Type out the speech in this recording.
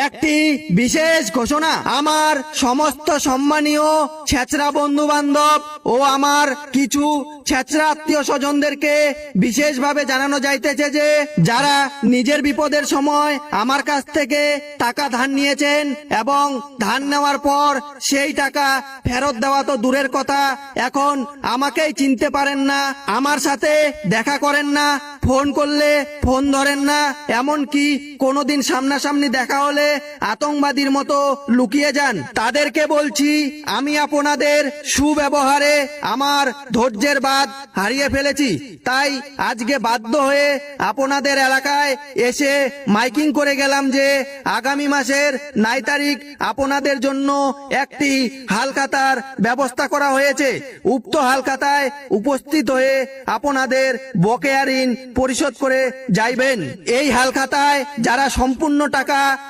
একটি বিশেষ ঘোষণা, আমার সমস্ত সম্মানীয় ছেচরা বন্ধু বান্ধব ও আমার কিছু ছেচরা আত্মীয় স্বজনদেরকে বিশেষভাবে জানানো যাইতেছে যে যারা নিজের বিপদের সময় আমার কাছ থেকে টাকা ধার নিয়েছেন এবং ধার নেওয়ার পর সেই টাকা ফেরত দেওয়া তো দূরের কথা, এখন আমাকেই চিনতে পারেন না, আমার সাথে দেখা করেন না, ফোন করলে ফোন ধরেন না, এমনকি কোনোদিন সামনাসামনি দেখা হলে আতঙ্কবাদীর মতো লুকিয়ে যান, তাদেরকে বলছি আমি আপনাদের সুব্যবহারে আমার ধৈর্যের বাঁধ হারিয়ে ফেলেছি। তাই আজকে বাধ্য হয়ে আপনাদের এলাকায় এসে মাইকিং করে গেলাম যে আগামী মাসের 9 তারিখ আপনাদের জন্য একটি হালখাতার ব্যবস্থা করা হয়েছে। উক্ত হালখাতায় উপস্থিত হয়ে আপনাদের বকেয়া ঋণ পরিশোধ করে যাইবেন। এই হালখাতায় যারা সম্পূর্ণ টাকা